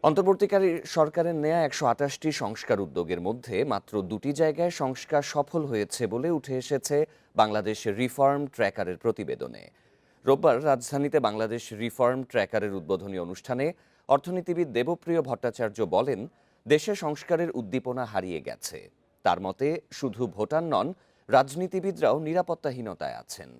অন্তর্বর্তীকালী সরকারের নেয়া ১২৮টি সংস্কার উদ্যোগের মধ্যে মাত্র দুটি জায়গায় সংস্কার সফল হয়েছে বলে উঠে এসেছে বাংলাদেশ রিফর্ম ট্র্যাকারের প্রতিবেদনে। রোববার রাজধানীতে বাংলাদেশ রিফর্ম ট্র্যাকারের উদ্বোধনী অনুষ্ঠানে অর্থনীতিবিদ দেবপ্রিয় ভট্টাচার্য বলেন, দেশে সংস্কারের উদ্দীপনা হারিয়ে গেছে। তার মতে শুধু ভোটার নন, রাজনীতিবিদরাও নিরাপত্তাহীনতায় আছেন।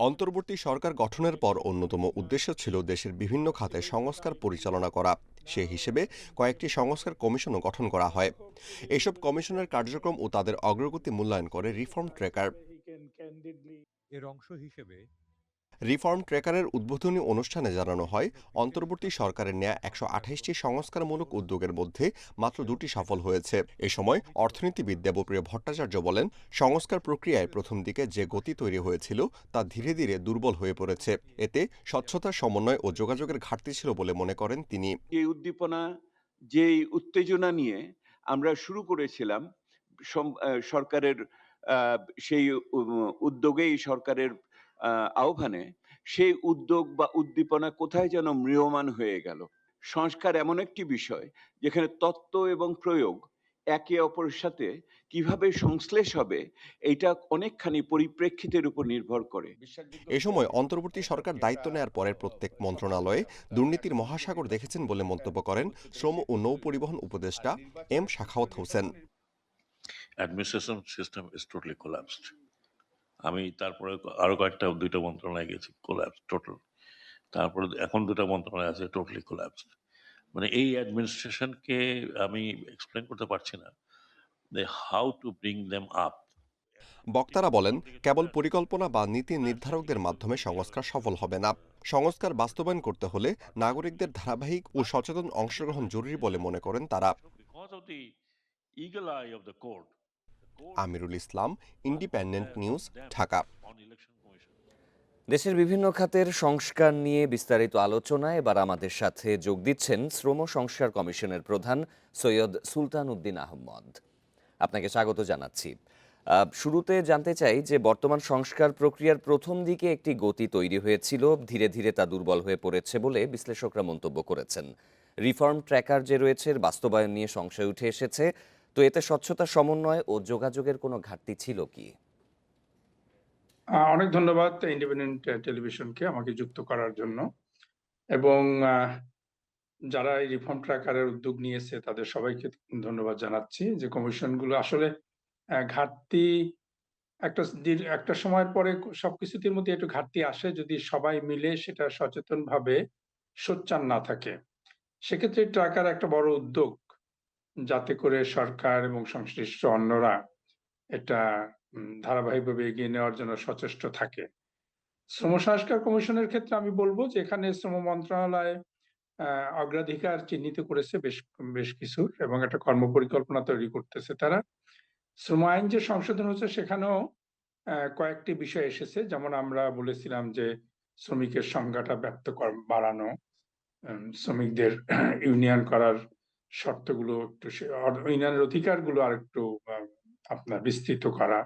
অন্তর্বর্তী সরকার গঠনের পর অন্যতম উদ্দেশ্য ছিল দেশের বিভিন্ন খাতে সংস্কার পরিচালনা করা। সে হিসেবে কয়েকটি সংস্কার কমিশনও গঠন করা হয়। এসব কমিশনের কার্যক্রম ও তাদের অগ্রগতি মূল্যায়ন করে রিফর্ম ট্র্যাকার। এর অংশ হিসেবে রিফর্ম ট্র্যাকারের উদ্বোধনী অনুষ্ঠানে জানানো হয়, অন্তর্বর্তী সরকারের নেয়া ১২৮টি সংস্কারমূলক উদ্যোগের মধ্যে মাত্র দুটি সফল হয়েছে। এ সময় অর্থনীতিবিদ দেবপ্রিয় ভট্টাচার্য বলেন, সংস্কার প্রক্রিয়ায় প্রথম দিকে যে গতি তৈরি হয়েছিল তা ধীরে ধীরে দুর্বল হয়ে পড়েছে। এতে স্বচ্ছতা, সমন্বয় ও যোগাযোগের ঘাটতি ছিল বলে মনে করেন তিনি। এই উদ্দীপনা, যেই উত্তেজনা নিয়ে আমরা শুরু করেছিলাম সরকারের সেই উদ্যোগেই সরকারের আহ্বানে, সেই উদ্যোগ বা উদ্দীপনা কোথায় যেন ম্রিয়মাণ হয়ে গেল। সংস্কার এমন একটি বিষয় যেখানে তত্ত্ব এবং প্রয়োগ একে অপরের সাথে কিভাবে সংশ্লেষ হবে, এইটা অনেকখানি পরিপ্রেক্ষিতের উপর নির্ভর করে। এ সময় অন্তর্বর্তী সরকার দায়িত্ব নেয়ার পরের প্রত্যেক মন্ত্রণালয়ে দুর্নীতির মহাসাগর দেখেছেন বলে মন্তব্য করেন শ্রম ও নৌ পরিবহন উপদেষ্টা M Sakhawat Hossain. Administration system is totally collapsed. আমি তারপরে আরো দুইটা মন্ত্রণালয় গেছি, কোল্যাপস টোটাল। তারপরে এখন দুটা মন্ত্রণালয় আছে টোটালি কোল্যাপসড। মানে এই অ্যাডমিনিস্ট্রেশনকে আমি এক্সপ্লেন করতে পারছি না যে how to bring them up. বক্তারা বলেন, কেবল পরিকল্পনা বা নীতি নির্ধারকদের মাধ্যমে সংস্কার সফল হবে না। সংস্কার বাস্তবায়ন করতে হলে নাগরিকদের ধারাবাহিক ও সচেতন অংশগ্রহণ জরুরি বলে মনে করেন তারা। Amirul Islam, independent news, Dhaka. দেশের বিভিন্ন খাতের সংস্কার নিয়ে বিস্তারিত আলোচনায় এবার আমাদের সাথে যোগ দিচ্ছেন শ্রম সংস্কার কমিশনের প্রধান সৈয়দ সুলতান উদ্দিন আহমদ। আপনাকে স্বাগত জানাচ্ছি। শুরুতে জানতে চাই যে বর্তমান সংস্কার প্রক্রিয়ার প্রথম দিকে একটি গতি তৈরি হয়েছিল, ধীরে ধীরে তা দুর্বল হয়ে পড়েছে বলে বিশ্লেষকরা মন্তব্য করেছেন। রিফর্ম ট্র্যাকার যে রয়েছে এর বাস্তবায়ন নিয়ে সংশয় উঠে এসেছে। তো এতে স্বচ্ছতা, সমন্বয় ও যোগাযোগের কোনো ঘাটতি ছিল কি? অনেক ধন্যবাদ ইন্ডিপেন্ডেন্ট টেলিভিশনকে আমাকে যুক্ত করার জন্য, এবং যারা এই রিফর্ম ট্র্যাকারের উদ্যোগ নিয়েছে তাদের সবাইকে ধন্যবাদ জানাচ্ছি। যে কমিশনগুলো আসলে ঘাটতি একটা সময়ের পরে সবকিছুর মধ্যে একটু ঘাটতি আসে যদি সবাই মিলে সেটা সচেতনভাবে সোচ্চার না থাকে। সেক্ষেত্রে ট্র্যাকার একটা বড় উদ্যোগ, যাতে করে সরকার এবং সংশ্লিষ্ট অন্যরা এটা ধারাবাহিকভাবে এগিয়ে নেওয়ার জন্য সচেষ্ট থাকে। শ্রম সংস্কার কমিশনের ক্ষেত্রে আমি বলবো যে এখানে শ্রম মন্ত্রণালয় অগ্রাধিকার চিহ্নিত করেছে বেশ বেশ কিছুর, এবং একটা কর্মপরিকল্পনা তৈরি করতেছে তারা। শ্রম আইন যে সংশোধন হচ্ছে সেখানেও কয়েকটি বিষয় এসেছে, যেমন আমরা বলেছিলাম যে শ্রমিকের সংখ্যাটা বাড়ানো, শ্রমিকদের ইউনিয়ন করার শর্তগুলো একটু, ইউনিয়নের অধিকারগুলো আর একটু আপনার বিস্তৃত করা,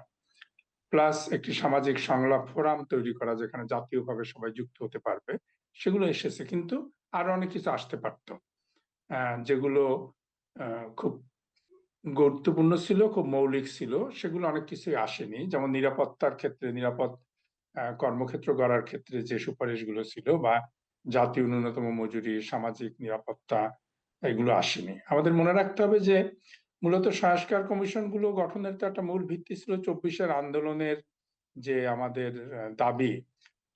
প্লাস একটি সামাজিক সংলাপ ফোরাম তৈরি করা যেখানে জাতীয়ভাবে সবাই যুক্ত হতে পারবে, সেগুলো এসেছে। কিন্তু আরো অনেক কিছু আসতে পারতো, যেগুলো খুব গুরুত্বপূর্ণ ছিল, খুব মৌলিক ছিল, সেগুলো অনেক কিছুই আসেনি। যেমন নিরাপত্তার ক্ষেত্রে, নিরাপদ কর্মক্ষেত্র গড়ার ক্ষেত্রে যে সুপারিশগুলো ছিল, বা জাতীয় ন্যূনতম মজুরি, সামাজিক নিরাপত্তা, এগুলো আসেনি। আমাদের মনে রাখতে হবে যে মূলত সংস্কার কমিশনগুলো গঠনের তো একটা মূল ভিত্তি ছিল ২৪-এর আন্দোলনের যে আমাদের দাবি,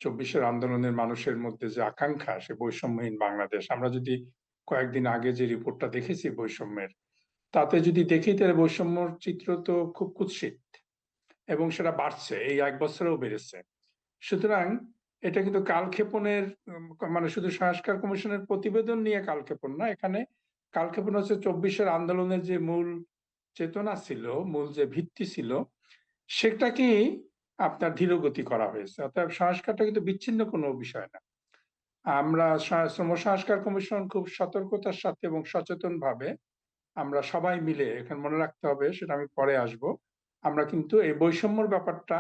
২৪-এর আন্দোলনের মানুষের মধ্যে যে আকাঙ্ক্ষা, সে বৈষম্যহীন বাংলাদেশ। আমরা যদি কয়েকদিন আগে যে রিপোর্টটা দেখেছি বৈষম্যের, তাতে যদি দেখি তাহলে বৈষম্যর চিত্র তো খুব কুৎসিত, এবং সেটা বাড়ছে, এই ১ বছরেও বেড়েছে। সুতরাং এটা কিন্তু কালক্ষেপণের, মানে শুধু সংস্কার কমিশনের প্রতিবেদন নিয়ে কালক্ষেপণ না, এখানে কালক্ষেপণ হচ্ছে ২৪-এর আন্দোলনের যে মূল চেতনা ছিল, মূল যে ভিত্তি ছিল, সেটাকেই আপনার ধীরগতি করা হয়েছে। অর্থাৎ সংস্কারটা কিন্তু বিচ্ছিন্ন কোনো বিষয় না। আমরা শ্রম সংস্কার কমিশন খুব সতর্কতার সাথে এবং সচেতন ভাবে আমরা সবাই মিলে, এখানে মনে রাখতে হবে, সেটা আমি পরে আসবো, আমরা কিন্তু এই বৈষম্যর ব্যাপারটা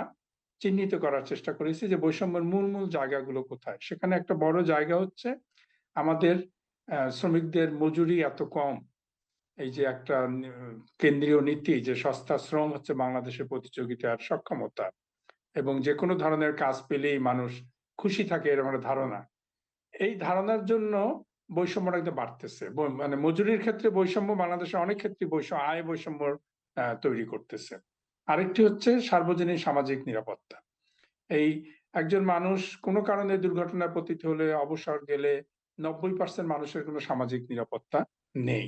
চিহ্নিত করার চেষ্টা করেছি যে বৈষম্যের মূল জায়গাগুলো কোথায়। সেখানে একটা বড় জায়গা হচ্ছে আমাদের শ্রমিকদের মজুরি এত কম। এই যে একটা কেন্দ্রীয় নীতি যে সস্তা শ্রম হচ্ছে বাংলাদেশের প্রতিযোগিতার সক্ষমতা এবং যেকোনো ধরনের কাজ পেলেই মানুষ খুশি থাকে এরকম একটা ধারণা। এই ধারণার জন্য বৈষম্যটা কিন্তু বাড়তেছে। মানে মজুরির ক্ষেত্রে বৈষম্য বাংলাদেশের অনেক ক্ষেত্রে আয় বৈষম্য তৈরি করতেছে। আরেকটি হচ্ছে সার্বজনীন সামাজিক নিরাপত্তা। এই একজন মানুষ কোনো কারণে দুর্ঘটনায় পতিত হলে, অবসর গেলে ৯০% মানুষের কোনো সামাজিক নিরাপত্তা নেই।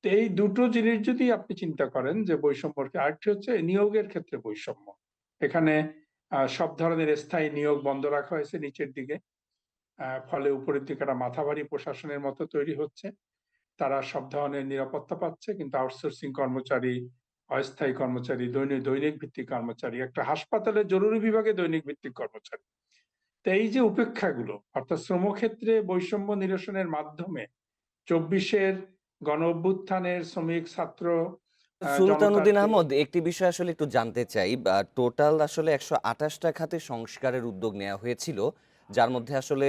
তো এই দুটো জিনিস যদি আপনি চিন্তা করেন যে বৈষম্যকে, আরেকটি হচ্ছে নিয়োগের ক্ষেত্রে বৈষম্য। এখানে সব ধরনের স্থায়ী নিয়োগ বন্ধ রাখা হয়েছে নিচের দিকে। ফলে উপরের দিকে একটা মাথাভারী প্রশাসনের মতো তৈরি হচ্ছে। তারা সব ধরনের নিরাপত্তা পাচ্ছে কিন্তু আউটসোর্সিং কর্মচারী, অস্থায়ী কর্মচারী, দৈনিক ভিত্তিক কর্মচারী, একটা হাসপাতালের জরুরি বিভাগে দৈনিক ভিত্তিক কর্মচারী। তো এই যে উপেক্ষাগুলো অর্থাৎ শ্রমক্ষেত্রে বৈষম্য নিরসনের মাধ্যমে ২৪-এর গণ অভ্যুত্থানের শ্রমিক ছাত্র সুলতান জনতার উদ্দিন যে আহমদ, একটি বিষয় আসলে একটু জানতে চাই। টোটাল আসলে ১২৮টা খাতে সংস্কারের উদ্যোগ নেওয়া হয়েছিল, যার মধ্যে আসলে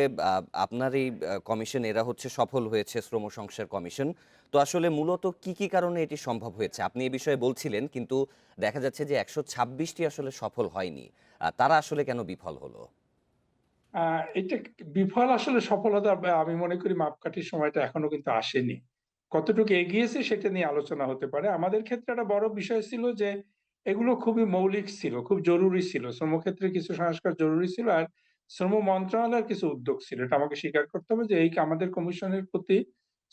আপনার এই কমিশন এরা হচ্ছে সফল হয়েছে, শ্রম সংস্কার কমিশন। তো আসলে মূলত কি কি কারণে এটি সম্ভব হয়েছে আপনি এ বিষয়ে বলছিলেন, কিন্তু দেখা যাচ্ছে যে ১২৬টি আসলে সফল হয়নি। তারা আসলে কেন বিফল হলো? এটা বিফল আসলে সফলতা আমি মনে করি মাপকাঠির সময়টা এখনো কিন্তু আসেনি। কতটুকু এগিয়েছে সেটা নিয়ে আলোচনা হতে পারে। আমাদের ক্ষেত্রে একটা বড় বিষয় ছিল যে এগুলো খুবই মৌলিক ছিল, খুব জরুরি ছিল। শ্রমক্ষেত্রে কিছু সংস্কার জরুরি ছিল আর শ্রম মন্ত্রণালয়ের কিছু উদ্যোগ ছিল। এটা আমাকে স্বীকার করতে হবে যে এই আমাদের কমিশনের প্রতি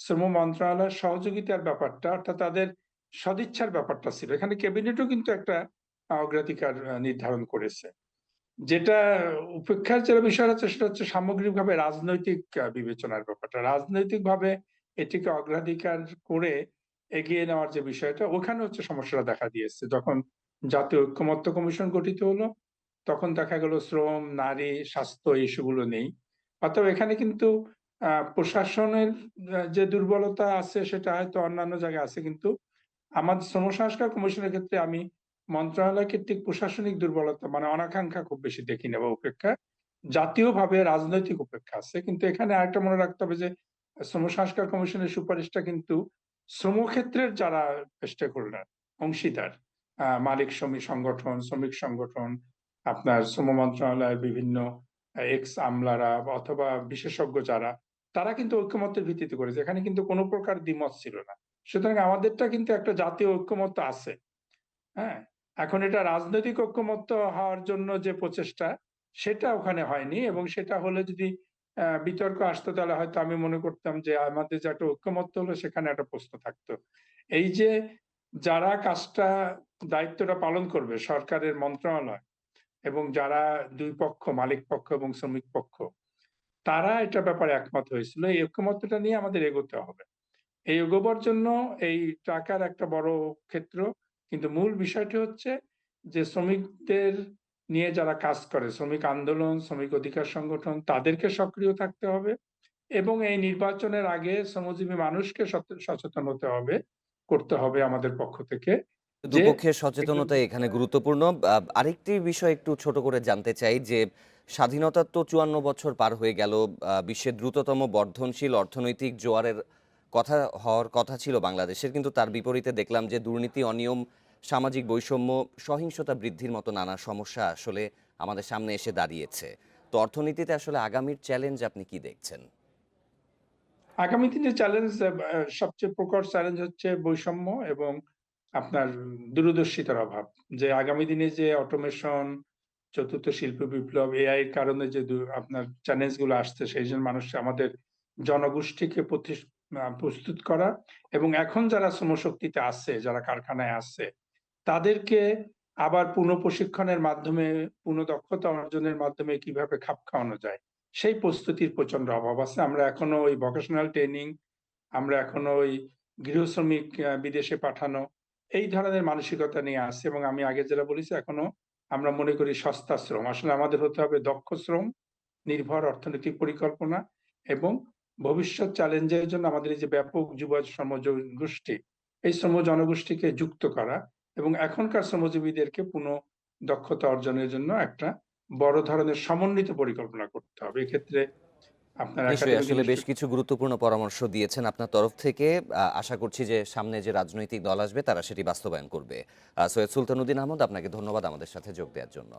শ্রম মন্ত্রণালয়ের সহযোগিতার ব্যাপারটা অর্থাৎ তাদের সদিচ্ছার ব্যাপারটা ছিল। এখানে ক্যাবিনেটও কিন্তু একটা অগ্রাধিকার নির্ধারণ করেছে। যেটা উপেক্ষার যে বিষয় আছে সেটা হচ্ছে সামগ্রিকভাবে রাজনৈতিক বিবেচনার ব্যাপারটা। রাজনৈতিকভাবে এটিকে অগ্রাধিকার করে এগিয়ে নেওয়ার যে বিষয়টা, ওখানে হচ্ছে সমস্যাটা দেখা দিয়েছে। যখন জাতীয় ঐক্যমত্য কমিশন গঠিত হলো, তখন দেখা গেল শ্রম, নারী, স্বাস্থ্য এই ইস্যুগুলো নেই। অতএব এখানে কিন্তু প্রশাসনের যে দুর্বলতা আছে সেটা হয়তো অন্যান্য জায়গায় আছে, কিন্তু আমাদের শ্রম সংস্কার কমিশনের ক্ষেত্রে আমি মন্ত্রণালয় কর্তৃক প্রশাসনিক দুর্বলতা মানে অনাকাঙ্ক্ষা খুব বেশি দেখি না বা উপেক্ষা। জাতীয়ভাবে রাজনৈতিক উপেক্ষা আছে। কিন্তু এখানে আরেকটা মনে রাখতে হবে যে শ্রম সংস্কার কমিশনের সুপারিশটা কিন্তু শ্রমক্ষেত্রের যারা স্টেক হোল্ডার, অংশীদার, মালিক শ্রমিক সংগঠন, শ্রমিক সংগঠন, আপনার শ্রম মন্ত্রণালয়ের বিভিন্ন এক্স আমলারা অথবা বিশেষজ্ঞ যারা, তারা কিন্তু ঐক্যমত্যের ভিত্তিতে করেছে। এখানে কিন্তু কোনো প্রকার দ্বিমত ছিল না। সুতরাং আমাদেরটা কিন্তু একটা জাতীয় ঐক্যমত্য আছে। হ্যাঁ? এখন এটা রাজনৈতিক ঐক্যমত্য হওয়ার জন্য যে প্রচেষ্টা সেটা ওখানে হয়নি এবং সেটা হলে যদি বিতর্ক আসতো তাহলে হয়তো আমি মনে করতাম যে আমাদের যে একটা ঐক্যমত্য হলো সেখানে একটা প্রশ্ন থাকতো। এই যে যারা কাজটা দায়িত্বটা পালন করবে সরকারের মন্ত্রণালয় এবং যারা দুই পক্ষ মালিক পক্ষ এবং শ্রমিক পক্ষ, তারা এটা ব্যাপারে একমত হয়েছিল। এই ঐক্যমত্যটা নিয়ে আমাদের এগোতে হবে। এই এগোবার জন্য এই টাকার একটা বড় ক্ষেত্র, কিন্তু মূল বিষয়টি হচ্ছে যে শ্রমিকদের নিয়ে যারা কাজ করে, শ্রমিক আন্দোলন, শ্রমিক অধিকার সংগঠন, তাদেরকে সক্রিয় থাকতে হবে এবং এই নির্বাচনের আগে শ্রমজীবী মানুষকে সচেতন হতে হবে, করতে হবে আমাদের পক্ষ থেকে যে দুপক্ষের একজন সচেতনতা এখানে গুরুত্বপূর্ণ। আরেকটি বিষয় একটু ছোট করে জানতে চাই যে স্বাধীনতার তো ৫৪ বছর পার হয়ে গেল। বিশ্বের দ্রুততম বর্ধনশীল অর্থনৈতিক জোয়ারের কথা হওয়ার কথা ছিল বাংলাদেশের, কিন্তু তার বিপরীতে দেখলাম যে দুর্নীতি, অনিয়ম, সামাজিক বৈষম্য, সহিংসতা বৃদ্ধির মতো নানা সমস্যা আসলে আমাদের সামনে এসে দাঁড়িয়েছে। তো অর্থনীতিতে আসলে আগামীর চ্যালেঞ্জ আপনি কি দেখছেন? আগামী দিনে চ্যালেঞ্জ, সবচেয়ে প্রকট চ্যালেঞ্জ হচ্ছে বৈষম্য এবং আপনার দূরদর্শিতার অভাব। যে আগামী দিনে যে অটোমেশন, চতুর্থ শিল্প বিপ্লব, এআই এর কারণে যে আপনার চ্যালেঞ্জ গুলো আসছে সেই জন্য মানুষ আমাদের জনগোষ্ঠীকে প্রস্তুত করা এবং এখন যারা শ্রমশক্তিতে আছে, যারা কারখানায় আছে, তাদেরকে আবার পুনঃপ্রশিক্ষণের মাধ্যমে, পুনঃদক্ষতা অর্জনের মাধ্যমে কিভাবে খাপ খাওয়ানো যায়, সেই প্রস্তুতির প্রচন্ড অভাব আছে। আমরা এখনো ওই ভোকেশনাল ট্রেনিং, আমরা এখনো ওই গৃহ শ্রমিক বিদেশে পাঠানো, এই ধরনের মানসিকতা নিয়ে আসছে এবং আমি আগে যেটা বলেছি এখনো আমরা মনে করি সস্তা শ্রম। আসলে আমাদের হতে হবে দক্ষ শ্রম নির্ভর অর্থনৈতিক পরিকল্পনা এবং ভবিষ্যৎ চ্যালেঞ্জের জন্য আমাদের এই যে ব্যাপক যুব শ্রম জনগোষ্ঠী, এই শ্রম জনগোষ্ঠীকে যুক্ত করা এবং এখনকার শ্রমজীবীদেরকে পুনঃ দক্ষতা অর্জনের জন্য একটা বড় ধরনের সমন্বিত পরিকল্পনা করতে হবে। এক্ষেত্রে আপনার নিশ্চয়ই, একাডেমিক আসলে বেশ ইনস্টিটিউট কিছু গুরুত্বপূর্ণ পরামর্শ দিয়েছেন আপনার তরফ থেকে। আশা করছি যে সামনে যে রাজনৈতিক দল আসবে তারা সেটি বাস্তবায়ন করবে। সৈয়দ সুলতান উদ্দিন আহমদ, আপনাকে ধন্যবাদ আমাদের সাথে যোগ দেওয়ার জন্য।